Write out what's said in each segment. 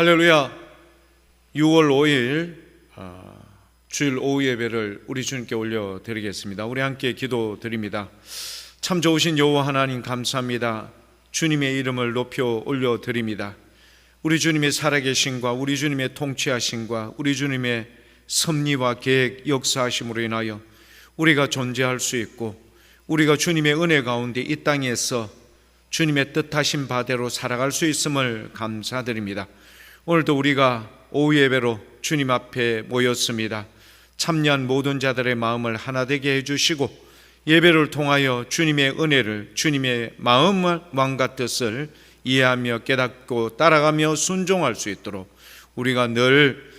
할렐루야. 6월 5일 주일 오후 예배를 우리 주님께 올려드리겠습니다. 우리 함께 기도드립니다. 참 좋으신 여호와 하나님 감사합니다. 주님의 이름을 높여 올려드립니다. 우리 주님의 살아계심과 우리 주님의 통치하심과 우리 주님의 섭리와 계획 역사하심으로 인하여 우리가 존재할 수 있고, 우리가 주님의 은혜 가운데 이 땅에서 주님의 뜻하신 바대로 살아갈 수 있음을 감사드립니다. 오늘도 우리가 오후 예배로 주님 앞에 모였습니다. 참여한 모든 자들의 마음을 하나 되게 해주시고, 예배를 통하여 주님의 은혜를, 주님의 마음과 뜻을 이해하며 깨닫고 따라가며 순종할 수 있도록 우리가 늘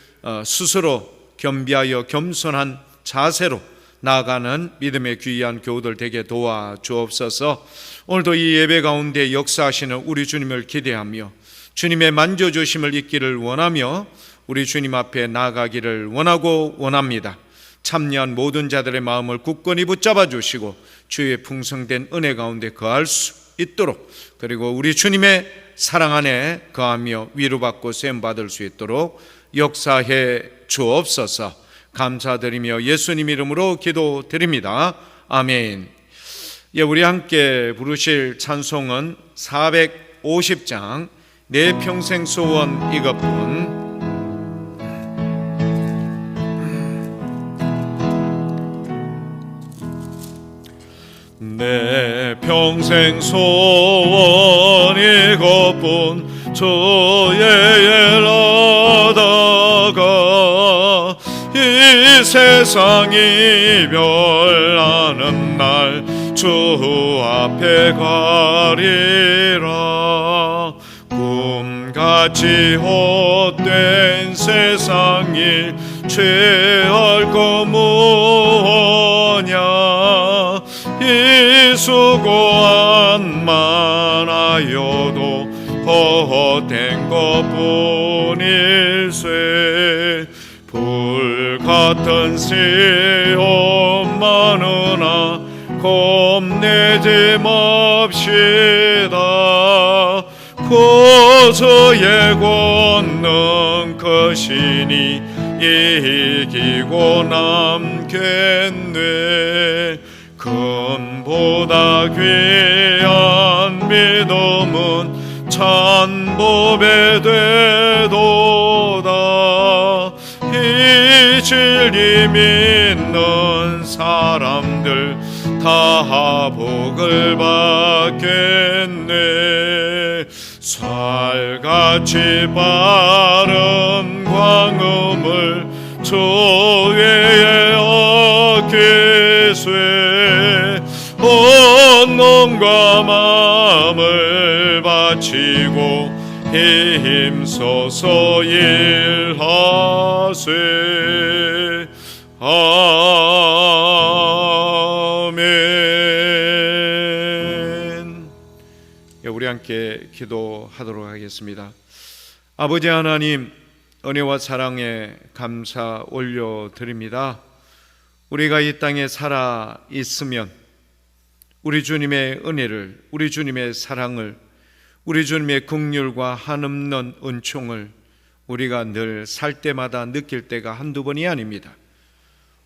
스스로 겸비하여 겸손한 자세로 나아가는 믿음의 귀한 교우들 되게 도와주옵소서. 오늘도 이 예배 가운데 역사하시는 우리 주님을 기대하며 주님의 만져주심을 잊기를 원하며 우리 주님 앞에 나아가기를 원하고 원합니다. 참여한 모든 자들의 마음을 굳건히 붙잡아 주시고 주의 풍성된 은혜 가운데 거할 수 있도록, 그리고 우리 주님의 사랑 안에 거하며 위로받고 세움받을 수 있도록 역사해 주옵소서. 감사드리며 예수님 이름으로 기도드립니다. 아멘. 우리 함께 부르실 찬송은 450장 내 평생 소원 이것뿐. 내 평생 소원 이것뿐, 주의 일 하다가 이 세상 이별하는 날 주 앞에 가리라. 꿈같이 헛된 세상 일 취할 거 뭐냐. 이 수고한 많아여도 헛된 것뿐일세. 불같은 시험 많으나 겁내지 맙시다. 고서의 권능 크시니 이기고 남겠네. 금보다 귀한 믿음은 찬법에 되도다. 이 진리 믿는 사람들 다 복을 받겠네. 살같이 빠른 광음을 주 위에 얻기세. 온 몸과 마음을 바치고 힘써서 일하세. 아멘. 우리 함께 기도하도록 하겠습니다. 아버지 하나님, 은혜와 사랑에 감사 올려드립니다. 우리가 이 땅에 살아 있으면 우리 주님의 은혜를, 우리 주님의 사랑을, 우리 주님의 긍휼과 한없는 은총을 우리가 늘 살 때마다 느낄 때가 한두 번이 아닙니다.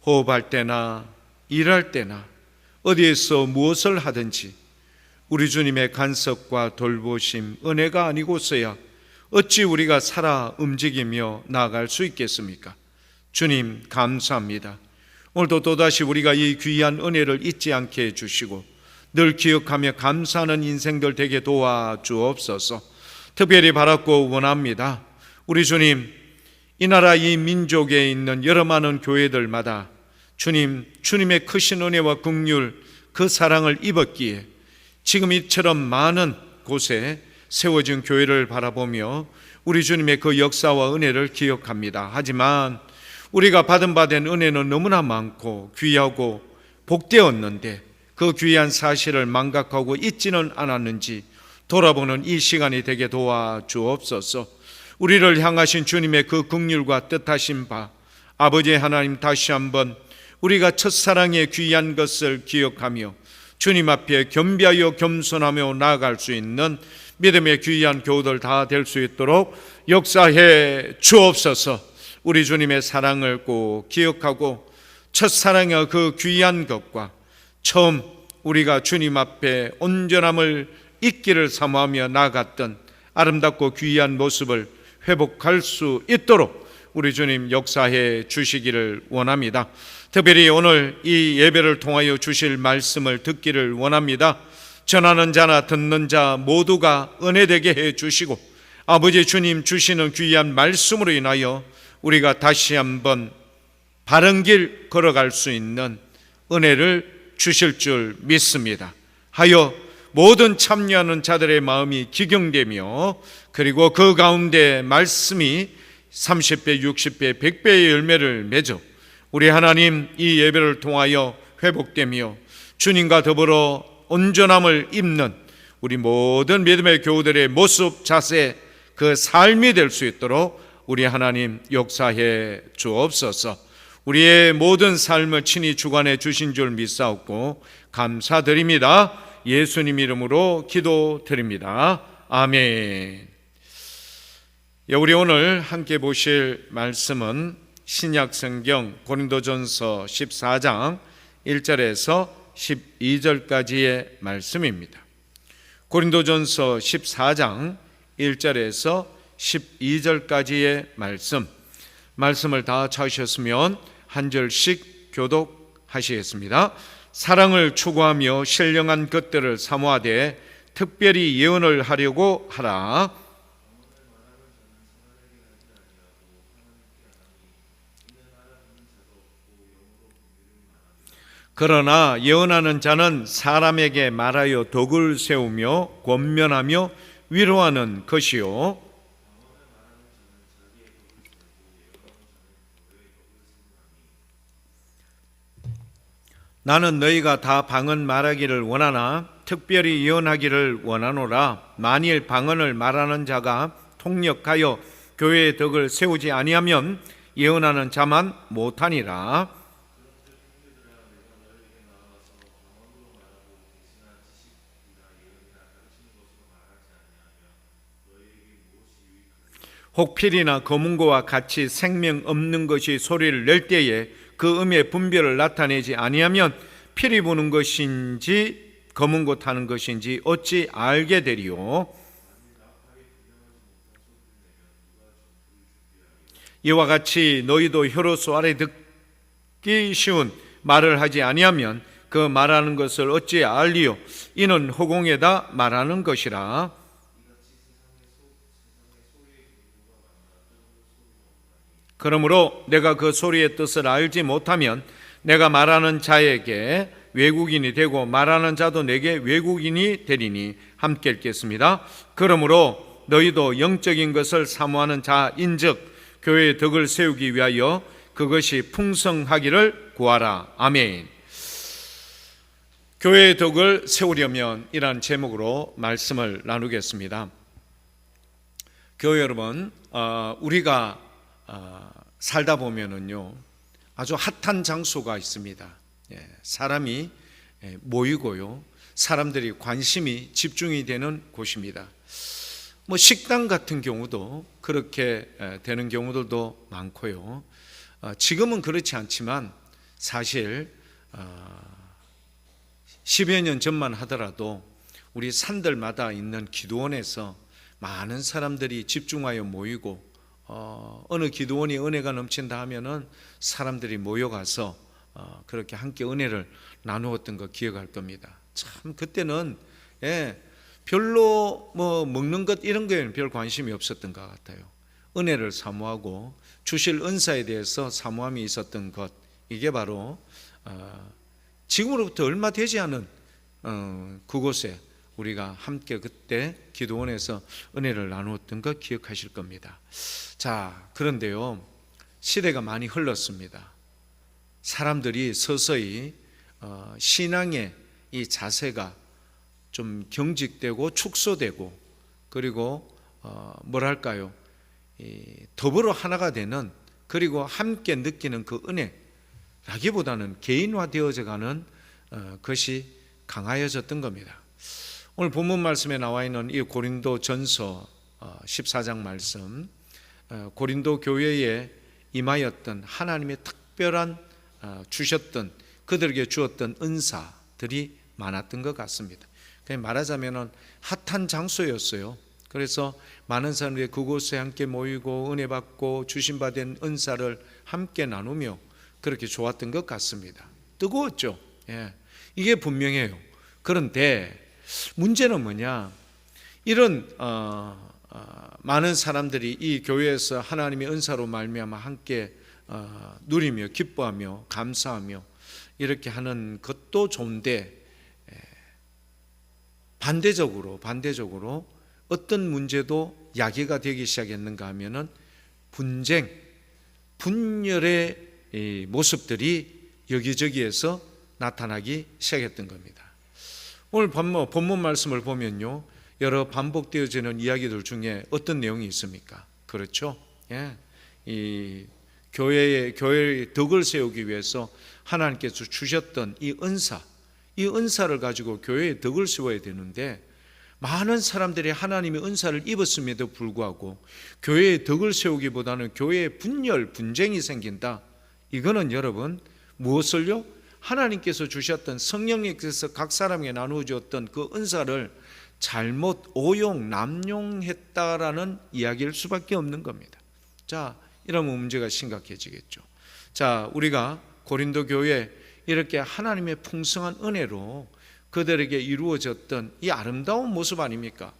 호흡할 때나 일할 때나 어디에서 무엇을 하든지 우리 주님의 간섭과 돌보심, 은혜가 아니고서야 어찌 우리가 살아 움직이며 나아갈 수 있겠습니까? 주님 감사합니다. 오늘도 또다시 우리가 이 귀한 은혜를 잊지 않게 해주시고 늘 기억하며 감사하는 인생들 되게 도와주옵소서. 특별히 바랐고 원합니다. 우리 주님, 이 나라 이 민족에 있는 여러 많은 교회들마다 주님의 크신 은혜와 긍휼, 그 사랑을 입었기에 지금 이처럼 많은 곳에 세워진 교회를 바라보며 우리 주님의 그 역사와 은혜를 기억합니다. 하지만 우리가 받은 바된 은혜는 너무나 많고 귀하고 복되었는데 그 귀한 사실을 망각하고 잊지는 않았는지 돌아보는 이 시간이 되게 도와주옵소서. 우리를 향하신 주님의 그 긍휼과 뜻하신 바, 아버지 하나님, 다시 한번 우리가 첫사랑의 귀한 것을 기억하며 주님 앞에 겸비하여 겸손하며 나아갈 수 있는 믿음의 귀한 교우들 다 될 수 있도록 역사해 주옵소서. 우리 주님의 사랑을 꼭 기억하고 첫사랑의 그 귀한 것과 처음 우리가 주님 앞에 온전함을 잊기를 사모하며 나아갔던 아름답고 귀한 모습을 회복할 수 있도록 우리 주님 역사해 주시기를 원합니다. 특별히 오늘 이 예배를 통하여 주실 말씀을 듣기를 원합니다. 전하는 자나 듣는 자 모두가 은혜되게 해 주시고 아버지 주님 주시는 귀한 말씀으로 인하여 우리가 다시 한번 바른 길 걸어갈 수 있는 은혜를 주실 줄 믿습니다. 하여 모든 참여하는 자들의 마음이 기경되며 그리고 그 가운데 말씀이 30배, 60배, 100배의 열매를 맺어 우리 하나님 이 예배를 통하여 회복되며 주님과 더불어 온전함을 입는 우리 모든 믿음의 교우들의 모습, 자세, 그 삶이 될 수 있도록 우리 하나님 역사해 주옵소서. 우리의 모든 삶을 친히 주관해 주신 줄 믿사옵고 감사드립니다. 예수님 이름으로 기도드립니다. 아멘. 우리 오늘 함께 보실 말씀은 신약성경 고린도전서 14장 1절에서 12절까지의 말씀입니다. 고린도전서 14장 1절에서 12절까지의 말씀을 다 찾으셨으면 한 절씩 교독하시겠습니다. 사랑을 추구하며 신령한 것들을 사모하되 특별히 예언을 하려고 하라. 그러나 예언하는 자는 사람에게 말하여 덕을 세우며 권면하며 위로하는 것이요 나는 너희가 다 방언 말하기를 원하나 특별히 예언하기를 원하노라. 만일 방언을 말하는 자가 통역하여 교회의 덕을 세우지 아니하면 예언하는 자만 못하니라. 혹필이나 검은고와 같이 생명 없는 것이 소리를 낼 때에 그 음의 분별을 나타내지 아니하면 피리 부는 것인지 검은고 타는 것인지 어찌 알게 되리요. 이와 같이 너희도 혀로서 알아 듣기 쉬운 말을 하지 아니하면 그 말하는 것을 어찌 알리요. 이는 허공에다 말하는 것이라. 그러므로 내가 그 소리의 뜻을 알지 못하면 내가 말하는 자에게 외국인이 되고 말하는 자도 내게 외국인이 되리니 함께 읽겠습니다. 그러므로 너희도 영적인 것을 사모하는 자인즉 교회의 덕을 세우기 위하여 그것이 풍성하기를 구하라. 아멘. 교회의 덕을 세우려면 이란 제목으로 말씀을 나누겠습니다. 교회 여러분, 우리가 살다 보면은요 아주 핫한 장소가 있습니다. 사람이 모이고요 사람들이 관심이 집중이 되는 곳입니다. 식당 같은 경우도 그렇게 되는 경우들도 많고요. 지금은 그렇지 않지만 사실 10여 년 전만 하더라도 우리 산들마다 있는 기도원에서 많은 사람들이 집중하여 모이고 어느 기도원이 은혜가 넘친다 하면은 사람들이 모여가서 그렇게 함께 은혜를 나누었던 거 기억할 겁니다. 참 그때는 별로 먹는 것 이런 거에는 별 관심이 없었던 것 같아요. 은혜를 사모하고 주실 은사에 대해서 사모함이 있었던 것, 이게 바로 지금으로부터 얼마 되지 않은 그곳에 우리가 함께 그때 기도원에서 은혜를 나누었던 것 기억하실 겁니다. 자, 그런데요 시대가 많이 흘렀습니다. 사람들이 서서히 신앙의 이 자세가 좀 경직되고 축소되고 그리고 뭐랄까요 더불어 하나가 되는 그리고 함께 느끼는 그 은혜라기보다는 개인화되어져 가는 것이 강하여졌던 겁니다. 오늘 본문 말씀에 나와 있는 이 고린도전서 14장 말씀, 고린도 교회에 임하였던 하나님의 특별한 주셨던, 그들에게 주었던 은사들이 많았던 것 같습니다. 그냥 말하자면 핫한 장소였어요. 그래서 많은 사람들이 그곳에 함께 모이고 은혜 받고 주신받은 은사를 함께 나누며 그렇게 좋았던 것 같습니다. 뜨거웠죠. 이게 분명해요. 그런데 문제는 뭐냐, 이런 많은 사람들이 이 교회에서 하나님의 은사로 말미암아 함께 누리며 기뻐하며 감사하며 이렇게 하는 것도 좋은데, 반대적으로 어떤 문제도 야기가 되기 시작했는가 하면은 분쟁, 분열의 모습들이 여기저기에서 나타나기 시작했던 겁니다. 오늘 본문 말씀을 보면요, 여러 반복되어지는 이야기들 중에 어떤 내용이 있습니까? 그렇죠. 이 교회의 덕을 세우기 위해서 하나님께서 주셨던 이 은사를 가지고 교회의 덕을 세워야 되는데, 많은 사람들이 하나님의 은사를 입었음에도 불구하고 교회의 덕을 세우기보다는 교회의 분쟁이 생긴다. 이거는 여러분 무엇을요? 하나님께서 주셨던, 성령님께서 각 사람에게 나누어 주었던 그 은사를 잘못 남용했다라는 이야기일 수밖에 없는 겁니다. 자, 이러면 문제가 심각해지겠죠. 자, 우리가 고린도 교회 이렇게 하나님의 풍성한 은혜로 그들에게 이루어졌던 이 아름다운 모습 아닙니까?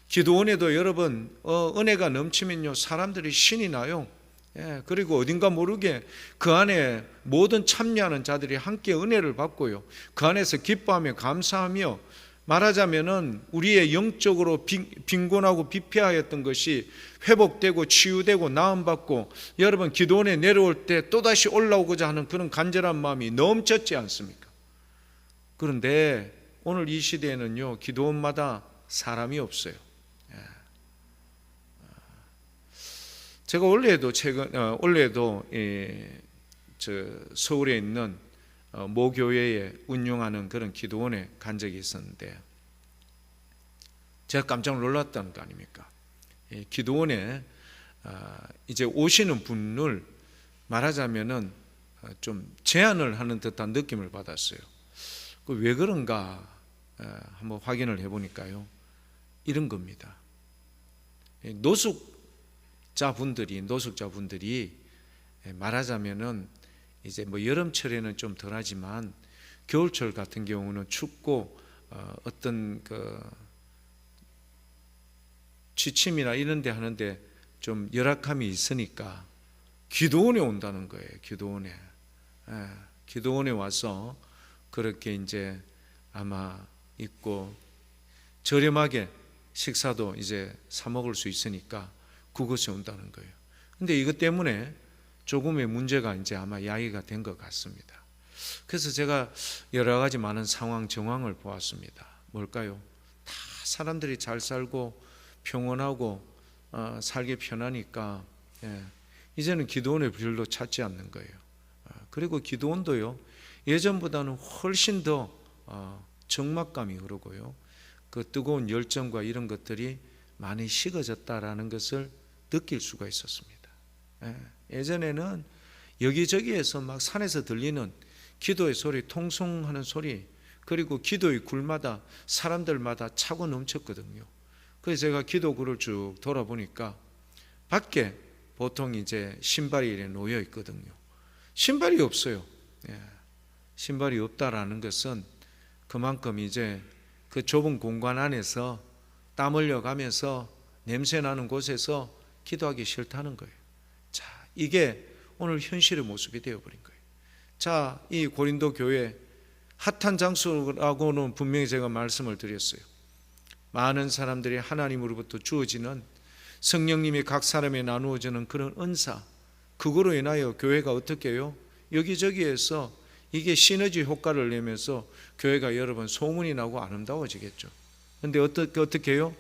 기도원에도 여러분 은혜가 넘치면요 사람들이 신이 나요. 그리고 어딘가 모르게 그 안에 모든 참여하는 자들이 함께 은혜를 받고요, 그 안에서 기뻐하며 감사하며, 말하자면은 우리의 영적으로 빈곤하고 비폐하였던 것이 회복되고 치유되고 나음받고, 여러분 기도원에 내려올 때 또다시 올라오고자 하는 그런 간절한 마음이 넘쳤지 않습니까? 그런데 오늘 이 시대에는요 기도원마다 사람이 없어요. 제가 원래도 서울에 있는 모 교회에 운영하는 그런 기도원에 간 적이 있었는데, 제가 깜짝 놀랐다는 거 아닙니까? 기도원에 이제 오시는 분을 말하자면은 좀 제한을 하는 듯한 느낌을 받았어요. 왜 그런가 한번 확인을 해보니까요, 이런 겁니다. 노숙자분들이 말하자면은 이제 뭐 여름철에는 좀 덜하지만 겨울철 같은 경우는 춥고 어떤 그 취침이나 이런 데 하는데 좀 열악함이 있으니까 기도원에 온다는 거예요. 기도원에 와서 그렇게 이제 아마 있고 저렴하게 식사도 이제 사 먹을 수 있으니까 그곳에 온다는 거예요. 근데 이것 때문에 조금의 문제가 이제 아마 야기가 된 것 같습니다. 그래서 제가 여러 가지 많은 정황을 보았습니다. 뭘까요? 다 사람들이 잘 살고 평온하고 살기 편하니까 이제는 기도원을 별로 찾지 않는 거예요. 그리고 기도원도요 예전보다는 훨씬 더 적막감이 흐르고요, 그 뜨거운 열정과 이런 것들이 많이 식어졌다라는 것을 느낄 수가 있었습니다. 예전에는 여기저기에서 막 산에서 들리는 기도의 소리, 통성하는 소리, 그리고 기도의 굴마다 사람들마다 차고 넘쳤거든요. 그래서 제가 기도굴을 쭉 돌아보니까 밖에 보통 이제 신발이 이렇게 놓여 있거든요. 신발이 없어요. 신발이 없다라는 것은 그만큼 이제 그 좁은 공간 안에서 땀 흘려가면서 냄새 나는 곳에서 기도하기 싫다는 거예요. 자, 이게 오늘 현실의 모습이 되어버린 거예요. 자, 이 고린도 교회 핫한 장소라고는 분명히 제가 말씀을 드렸어요. 많은 사람들이 하나님으로부터 주어지는, 성령님이 각 사람에 나누어지는 그런 은사, 그거로 인하여 교회가 어떻게 해요? 여기저기에서 이게 시너지 효과를 내면서 교회가 여러분 소문이 나고 아름다워지겠죠. 그런데 어떻게 해요?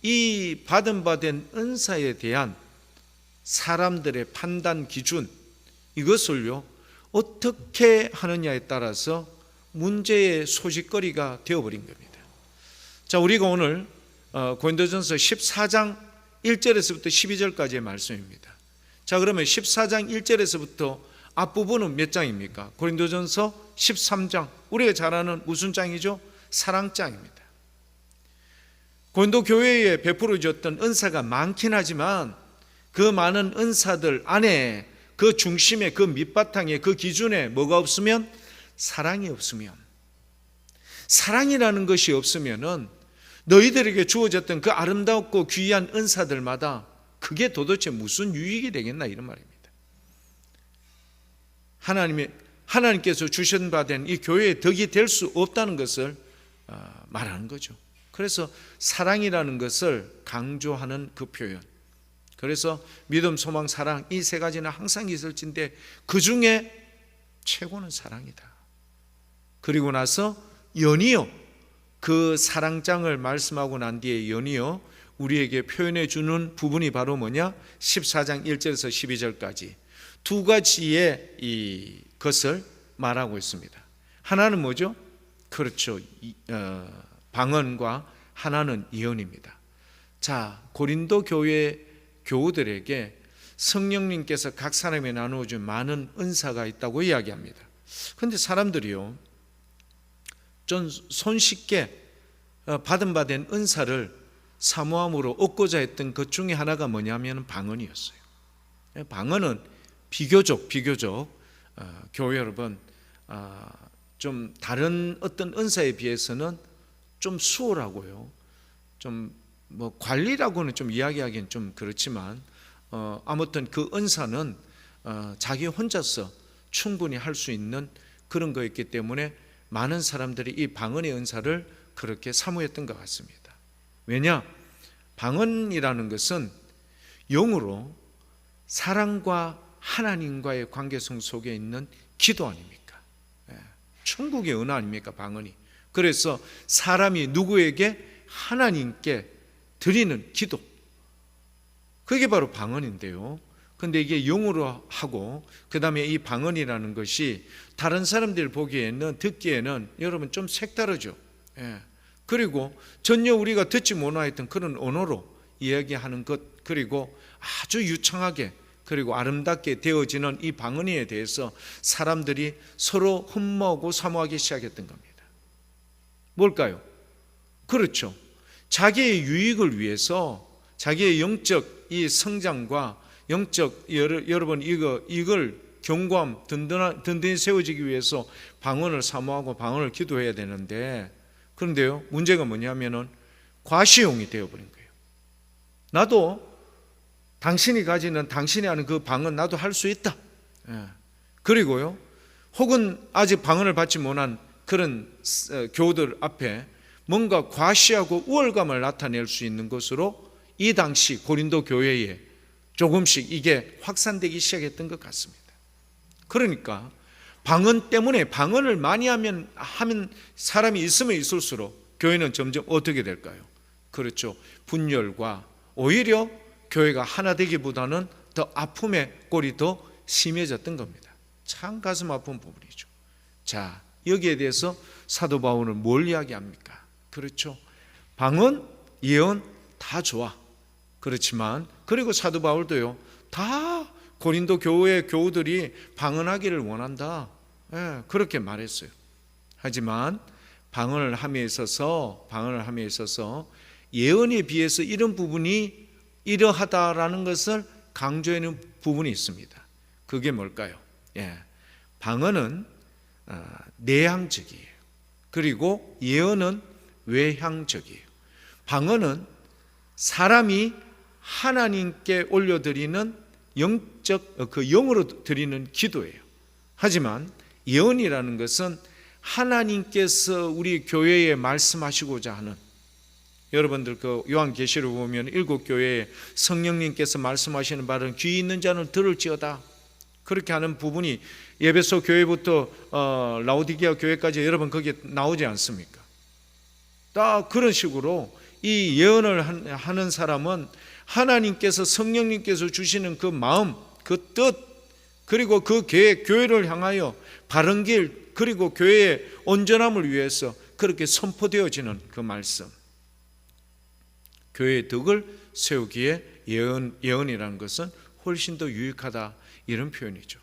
이 받은 은사에 대한 사람들의 판단 기준, 이것을요 어떻게 하느냐에 따라서 문제의 소식거리가 되어버린 겁니다. 자, 우리가 오늘 고린도전서 14장 1절에서부터 12절까지의 말씀입니다. 자, 그러면 14장 1절에서부터 앞부분은 몇 장입니까? 고린도전서 13장, 우리가 잘 아는 무슨 장이죠? 사랑장입니다. 고린도 교회에 베풀어졌던 은사가 많긴 하지만 그 많은 은사들 안에 그 중심에, 그 밑바탕에, 그 기준에 뭐가 없으면? 사랑이 없으면, 사랑이라는 것이 없으면은 너희들에게 주어졌던 그 아름답고 귀한 은사들마다 그게 도대체 무슨 유익이 되겠나, 이런 말입니다. 하나님께서 주신 바 된 이 교회의 덕이 될 수 없다는 것을 말하는 거죠. 그래서 사랑이라는 것을 강조하는 그 표현. 그래서 믿음, 소망, 사랑, 이 세 가지는 항상 있을진데 그 중에 최고는 사랑이다. 그리고 나서 연이어, 그 사랑장을 말씀하고 난 뒤에 연이어 우리에게 표현해 주는 부분이 바로 뭐냐? 14장 1절에서 12절까지 두 가지의 이 것을 말하고 있습니다. 하나는 뭐죠? 그렇죠, 방언과 하나는 예언입니다. 자, 고린도 교회 교우들에게 성령님께서 각 사람에 나누어준 많은 은사가 있다고 이야기합니다. 그런데 사람들이요, 좀 손쉽게 받은 바 된 은사를 사모함으로 얻고자 했던 것 중에 하나가 뭐냐면 방언이었어요. 방언은 비교적 교회 여러분, 좀 다른 어떤 은사에 비해서는 좀 수월하고요, 좀 뭐 관리라고는 좀 이야기하기는 좀 그렇지만 아무튼 그 은사는 자기 혼자서 충분히 할 수 있는 그런 거였기 때문에 많은 사람들이 이 방언의 은사를 그렇게 사모했던 것 같습니다. 왜냐? 방언이라는 것은 영으로 사랑과 하나님과의 관계성 속에 있는 기도 아닙니까? 천국의 은혜 아닙니까, 방언이? 그래서 사람이 누구에게? 하나님께 드리는 기도, 그게 바로 방언인데요. 근데 이게 영으로 하고 그 다음에 이 방언이라는 것이 다른 사람들 보기에는, 듣기에는 여러분 좀 색다르죠. 그리고 전혀 우리가 듣지 못하였던 그런 언어로 이야기하는 것, 그리고 아주 유창하게 그리고 아름답게 되어지는 이 방언에 대해서 사람들이 서로 흠모하고 사모하기 시작했던 겁니다. 뭘까요? 그렇죠, 자기의 유익을 위해서, 자기의 영적 이 성장과 영적, 여러분 이걸 견고함, 든든히 세워지기 위해서 방언을 사모하고 방언을 기도해야 되는데, 그런데요, 문제가 뭐냐면은 과시용이 되어버린 거예요. 나도 당신이 가지는, 당신이 하는 그 방언 나도 할 수 있다. 그리고요, 혹은 아직 방언을 받지 못한 그런 교우들 앞에 뭔가 과시하고 우월감을 나타낼 수 있는 것으로 이 당시 고린도 교회에 조금씩 이게 확산되기 시작했던 것 같습니다. 그러니까 방언 때문에, 방언을 많이 하면 사람이 있으면 있을수록 교회는 점점 어떻게 될까요? 그렇죠, 분열과 오히려 교회가 하나 되기보다는 더 아픔의 꼴이 더 심해졌던 겁니다. 참 가슴 아픈 부분이죠. 자, 여기에 대해서 사도 바울은 뭘 이야기합니까? 그렇죠, 방언, 예언 다 좋아. 그렇지만 그리고 사도 바울도요, 다 고린도 교회 교우들이 방언하기를 원한다, 그렇게 말했어요. 하지만 방언을 함에 있어서 예언에 비해서 이런 부분이 이러하다라는 것을 강조하는 부분이 있습니다. 그게 뭘까요? 방언은 내향적이에요. 그리고 예언은 외향적이에요. 방언은 사람이 하나님께 올려드리는 영적, 그 영으로 드리는 기도예요. 하지만 예언이라는 것은 하나님께서 우리 교회에 말씀하시고자 하는, 여러분들 그 요한계시록 보면 7교회에 성령님께서 말씀하시는 바는 귀 있는 자는 들을지어다, 그렇게 하는 부분이 에베소 교회부터 라오디게아 교회까지 여러분 거기에 나오지 않습니까? 딱 그런 식으로 이 예언을 하는 사람은 하나님께서, 성령님께서 주시는 그 마음, 그 뜻, 그리고 그 교회를 향하여 바른 길, 그리고 교회의 온전함을 위해서 그렇게 선포되어지는 그 말씀, 교회의 덕을 세우기에 예언이라는 것은 훨씬 더 유익하다, 이런 표현이죠.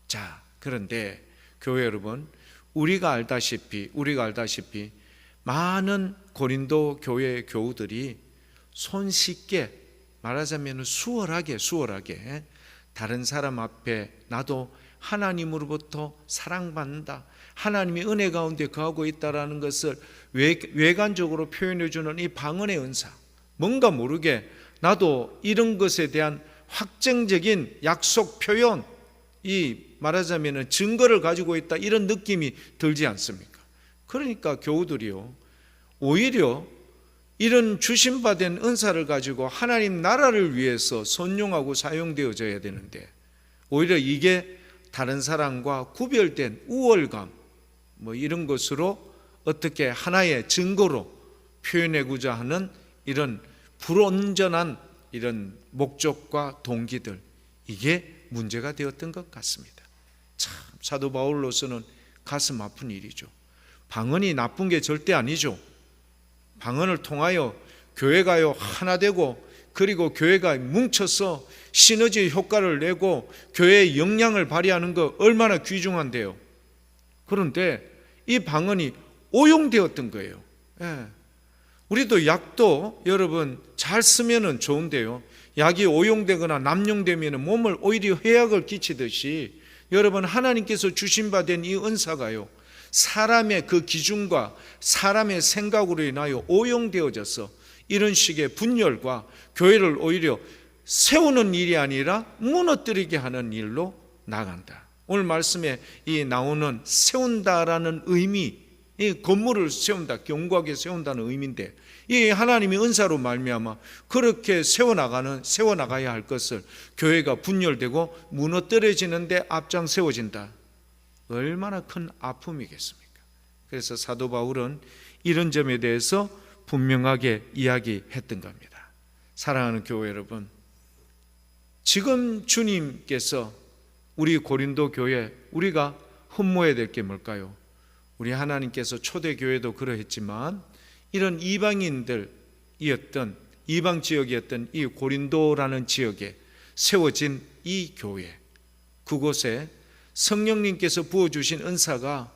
자, 그런데 교회 여러분, 우리가 알다시피 많은 고린도 교회의 교우들이 손쉽게 말하자면 수월하게 다른 사람 앞에 나도 하나님으로부터 사랑받는다, 하나님이 은혜 가운데 거하고 있다라는 것을 외관적으로 표현해 주는 이 방언의 은사, 뭔가 모르게 나도 이런 것에 대한 확정적인 약속 표현, 이 말하자면 증거를 가지고 있다, 이런 느낌이 들지 않습니까? 그러니까 교우들이요, 오히려 이런 주심받은 은사를 가지고 하나님 나라를 위해서 선용하고 사용되어져야 되는데, 오히려 이게 다른 사람과 구별된 우월감, 이런 것으로 어떻게 하나의 증거로 표현하고자 하는 이런 불온전한 이런 목적과 동기들, 이게 문제가 되었던 것 같습니다. 참 사도 바울로서는 가슴 아픈 일이죠. 방언이 나쁜 게 절대 아니죠. 방언을 통하여 교회가요 하나 되고, 그리고 교회가 뭉쳐서 시너지 효과를 내고 교회의 역량을 발휘하는 거 얼마나 귀중한데요. 그런데 이 방언이 오용되었던 거예요. 우리도 약도 여러분 잘 쓰면은 좋은데요, 약이 오용되거나 남용되면 몸을 오히려 해악을 끼치듯이, 여러분 하나님께서 주신 바 된 이 은사가요 사람의 그 기준과 사람의 생각으로 인하여 오용되어져서 이런 식의 분열과 교회를 오히려 세우는 일이 아니라 무너뜨리게 하는 일로 나간다. 오늘 말씀에 이 나오는 세운다라는 의미, 이 건물을 세운다, 견고하게 세운다는 의미인데, 이 하나님의 은사로 말미암아 그렇게 세워나가야 할 것을 교회가 분열되고 무너뜨려지는데 앞장 세워진다. 얼마나 큰 아픔이겠습니까? 그래서 사도 바울은 이런 점에 대해서 분명하게 이야기했던 겁니다. 사랑하는 교회 여러분, 지금 주님께서 우리 고린도 교회, 우리가 흠모해야 될 게 뭘까요? 우리 하나님께서 초대교회도 그러했지만 이런 이방인들이었던, 이방 지역이었던 이 고린도라는 지역에 세워진 이 교회, 그곳에 성령님께서 부어주신 은사가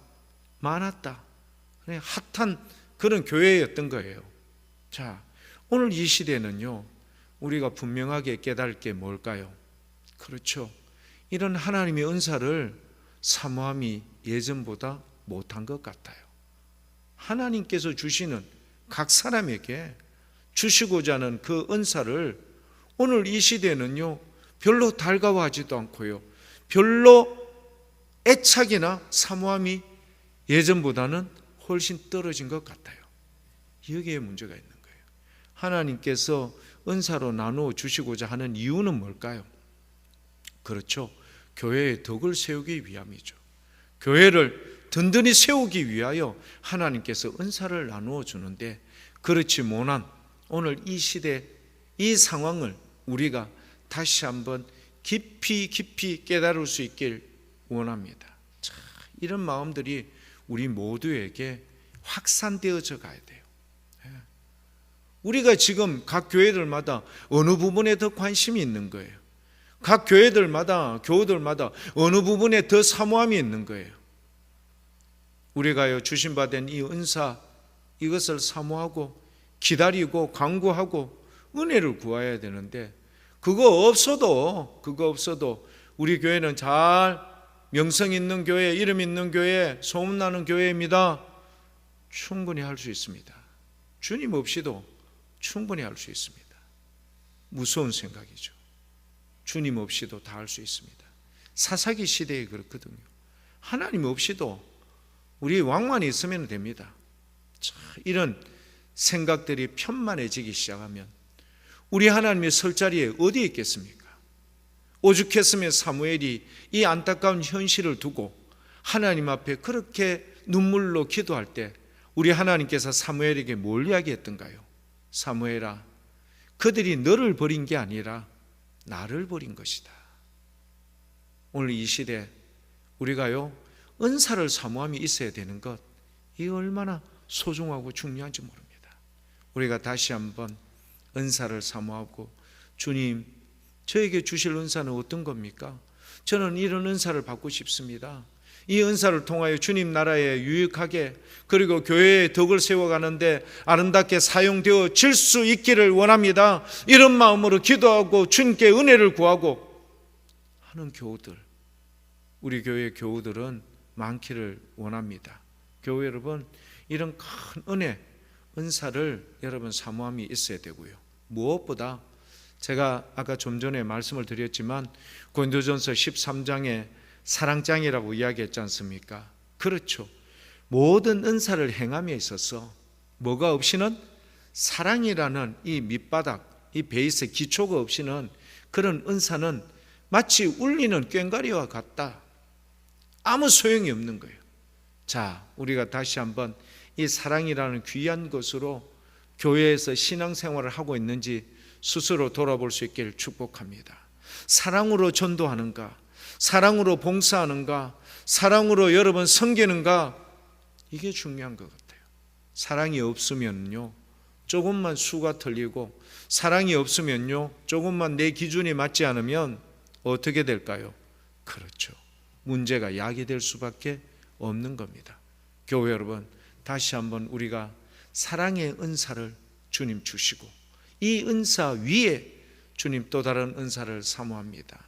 많았다, 핫한 그런 교회였던 거예요. 자, 오늘 이 시대는요, 우리가 분명하게 깨달을 게 뭘까요? 그렇죠, 이런 하나님의 은사를 사모함이 예전보다 못한 것 같아요. 하나님께서 주시는 각 사람에게 주시고자 하는 그 은사를 오늘 이 시대는요 별로 달가워하지도 않고요, 별로 애착이나 사모함이 예전보다는 훨씬 떨어진 것 같아요. 여기에 문제가 있는 거예요. 하나님께서 은사로 나누어 주시고자 하는 이유는 뭘까요? 그렇죠, 교회의 덕을 세우기 위함이죠. 교회를 든든히 세우기 위하여 하나님께서 은사를 나누어 주는데, 그렇지 못한 오늘 이 시대, 이 상황을 우리가 다시 한번 깊이 깨달을 수 있길 원합니다. 자, 이런 마음들이 우리 모두에게 확산되어져 가야 돼요. 우리가 지금 각 교회들마다 어느 부분에 더 관심이 있는 거예요. 각 교회들마다, 교우들마다 어느 부분에 더 사모함이 있는 거예요. 우리가요 주신받은 이 은사, 이것을 사모하고 기다리고 간구하고 은혜를 구해야 되는데, 그거 없어도 우리 교회는 잘 명성 있는 교회, 이름 있는 교회, 소문나는 교회입니다. 충분히 할 수 있습니다. 주님 없이도 충분히 할 수 있습니다. 무서운 생각이죠. 주님 없이도 다 할 수 있습니다. 사사기 시대에 그렇거든요. 하나님 없이도 우리 왕만 있으면 됩니다. 자, 이런 생각들이 편만해지기 시작하면 우리 하나님의 설 자리에 어디에 있겠습니까? 오죽했으면 사무엘이 이 안타까운 현실을 두고 하나님 앞에 그렇게 눈물로 기도할 때 우리 하나님께서 사무엘에게 뭘 이야기했던가요? 사무엘아, 그들이 너를 버린 게 아니라 나를 버린 것이다. 오늘 이 시대 우리가요 은사를 사모함이 있어야 되는 것, 이게 얼마나 소중하고 중요한지 모릅니다. 우리가 다시 한번 은사를 사모하고, 주님, 저에게 주실 은사는 어떤 겁니까? 저는 이런 은사를 받고 싶습니다. 이 은사를 통하여 주님 나라에 유익하게, 그리고 교회의 덕을 세워가는데 아름답게 사용되어질 수 있기를 원합니다. 이런 마음으로 기도하고 주님께 은혜를 구하고 하는 교우들, 우리 교회 교우들은 많기를 원합니다. 교회 여러분, 이런 큰 은혜, 은사를 여러분 사모함이 있어야 되고요. 무엇보다 제가 아까 좀 전에 말씀을 드렸지만 고린도전서 13장에 사랑장이라고 이야기했지 않습니까? 그렇죠. 모든 은사를 행함에 있어서 뭐가 없이는, 사랑이라는 이 밑바닥, 이 베이스 기초가 없이는 그런 은사는 마치 울리는 꽹과리와 같다. 아무 소용이 없는 거예요. 자, 우리가 다시 한번 이 사랑이라는 귀한 것으로 교회에서 신앙생활을 하고 있는지 스스로 돌아볼 수 있기를 축복합니다. 사랑으로 전도하는가? 사랑으로 봉사하는가? 사랑으로 여러분 섬기는가? 이게 중요한 것 같아요. 사랑이 없으면요, 조금만 수가 틀리고, 사랑이 없으면요, 조금만 내 기준이 맞지 않으면 어떻게 될까요? 그렇죠. 문제가 야기될 수밖에 없는 겁니다. 교회 여러분, 다시 한번 우리가 사랑의 은사를 주님 주시고, 이 은사 위에 주님 또 다른 은사를 사모합니다.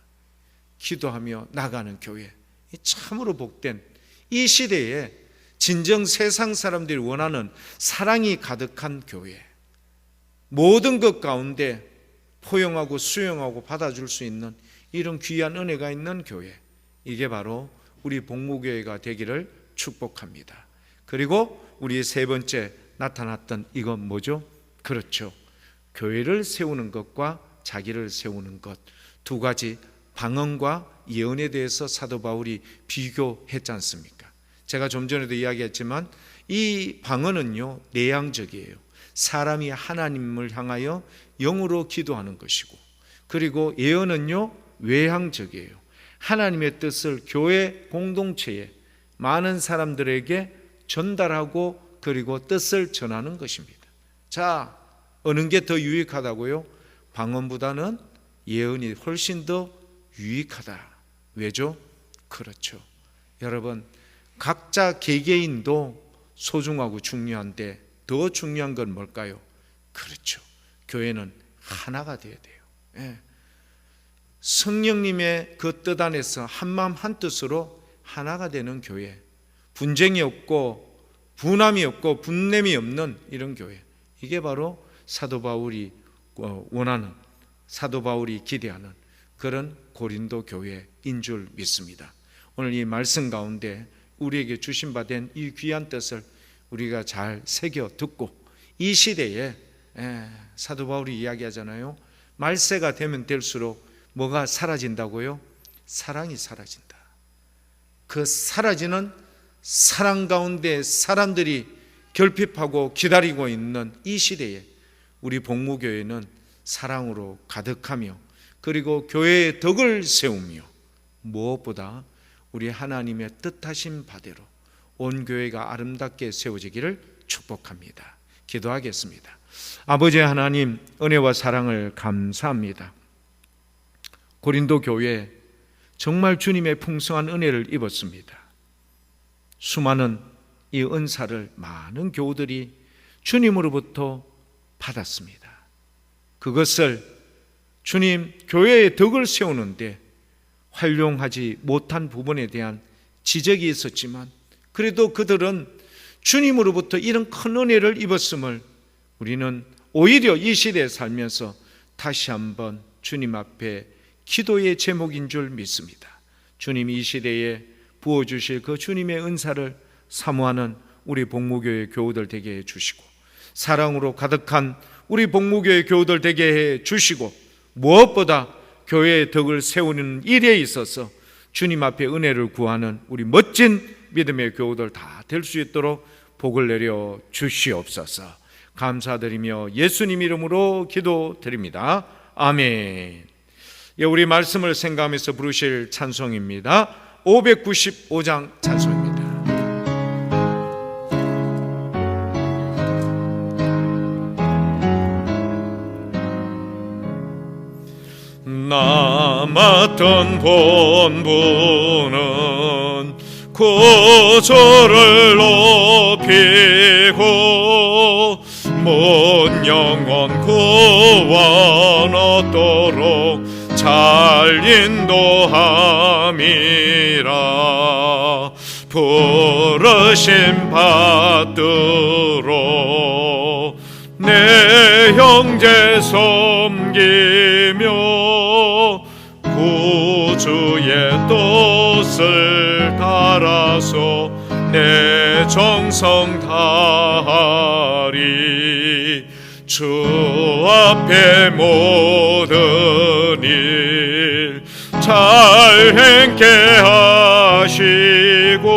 기도하며 나가는 교회, 참으로 복된 이 시대에 진정 세상 사람들이 원하는 사랑이 가득한 교회, 모든 것 가운데 포용하고 수용하고 받아줄 수 있는 이런 귀한 은혜가 있는 교회, 이게 바로 우리 복무교회가 되기를 축복합니다. 그리고 우리 세 번째 나타났던 이건 뭐죠? 그렇죠. 교회를 세우는 것과 자기를 세우는 것, 두 가지 방언과 예언에 대해서 사도 바울이 비교했지 않습니까? 제가 좀 전에도 이야기했지만 이 방언은요, 내향적이에요. 사람이 하나님을 향하여 영으로 기도하는 것이고, 그리고 예언은요, 외향적이에요. 하나님의 뜻을 교회 공동체에 많은 사람들에게 전달하고 그리고 뜻을 전하는 것입니다. 자, 어느 게 더 유익하다고요? 방언보다는 예언이 훨씬 더 유익하다. 왜죠? 그렇죠. 여러분, 각자 개개인도 소중하고 중요한데 더 중요한 건 뭘까요? 그렇죠. 교회는 하나가 되어야 돼요. 예. 성령님의 그 뜻 안에서 한마음 한뜻으로 하나가 되는 교회, 분쟁이 없고 분함이 없고 분냄이 없는 이런 교회, 이게 바로 사도 바울이 원하는, 사도 바울이 기대하는 그런 고린도 교회인 줄 믿습니다. 오늘 이 말씀 가운데 우리에게 주신 바 된 이 귀한 뜻을 우리가 잘 새겨 듣고, 이 시대에 사도 바울이 이야기하잖아요. 말세가 되면 될수록 뭐가 사라진다고요? 사랑이 사라진다. 그 사라지는 사랑 가운데 사람들이 결핍하고 기다리고 있는 이 시대에 우리 복무교회는 사랑으로 가득하며, 그리고 교회의 덕을 세우며, 무엇보다 우리 하나님의 뜻하신 바대로 온 교회가 아름답게 세워지기를 축복합니다. 기도하겠습니다. 아버지 하나님, 은혜와 사랑을 감사합니다. 고린도 교회 정말 주님의 풍성한 은혜를 입었습니다. 수많은 이 은사를 많은 교우들이 주님으로부터 받았습니다. 그것을 주님 교회의 덕을 세우는데 활용하지 못한 부분에 대한 지적이 있었지만, 그래도 그들은 주님으로부터 이런 큰 은혜를 입었음을 우리는 오히려 이 시대에 살면서 다시 한번 주님 앞에 기도의 제목인 줄 믿습니다. 주님, 이 시대에 부어주실 그 주님의 은사를 사모하는 우리 복무교회 교우들 되게 해주시고, 사랑으로 가득한 우리 복무교회 교우들 되게 해주시고, 무엇보다 교회의 덕을 세우는 일에 있어서 주님 앞에 은혜를 구하는 우리 멋진 믿음의 교우들 다 될 수 있도록 복을 내려 주시옵소서. 감사드리며 예수님 이름으로 기도드립니다. 아멘. 우리 말씀을 생각하면서 부르실 찬송입니다. 595장 찬송입니다. 남았던 본부는 구주를 높이고 문 영원 구원 얻도록 잘 인도함이라. 부르심 받들어 내 형제 섬기며 구주의 뜻을 따라서 내 정성 다하리. 주 앞에 모든 일 잘 행케 하시고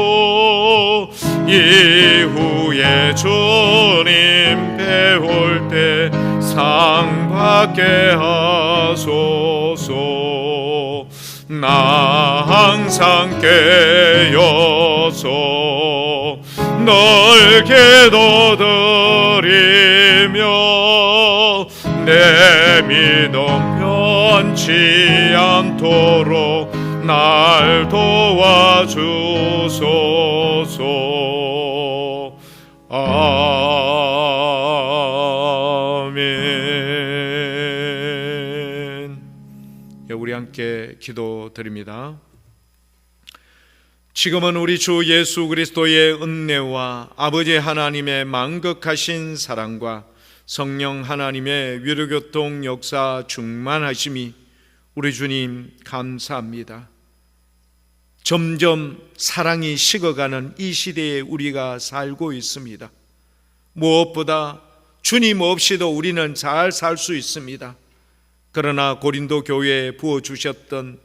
이후에 주님 배울 때 상 받게 하소서. 나 항상 깨어서 널 기도드리며 내 믿음 변치 않도록 날 도와주소서. 아멘. 우리 함께 기도드립니다. 지금은 우리 주 예수 그리스도의 은혜와 아버지 하나님의 만극하신 사랑과 성령 하나님의 위로교통 역사 충만하심이 우리 주님 감사합니다. 점점 사랑이 식어가는 이 시대에 우리가 살고 있습니다. 무엇보다 주님 없이도 우리는 잘 살 수 있습니다. 그러나 고린도 교회에 부어주셨던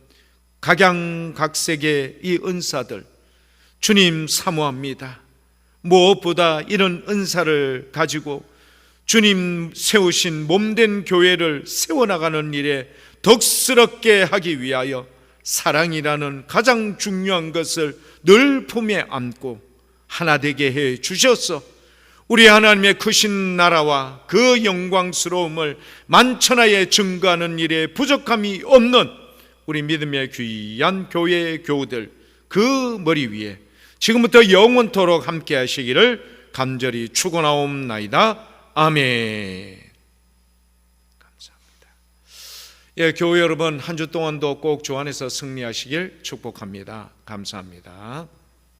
각양각색의 이 은사들 주님 사모합니다. 무엇보다 이런 은사를 가지고 주님 세우신 몸된 교회를 세워나가는 일에 덕스럽게 하기 위하여 사랑이라는 가장 중요한 것을 늘 품에 안고 하나 되게 해 주셔서 우리 하나님의 크신 나라와 그 영광스러움을 만천하에 증거하는 일에 부족함이 없는 우리 믿음의 귀한 교회의 교우들 그 머리 위에 지금부터 영원토록 함께 하시기를 간절히 축원하옵나이다. 아멘. 감사합니다. 교회 여러분, 한 주 동안도 꼭 주 안에서 승리하시길 축복합니다. 감사합니다.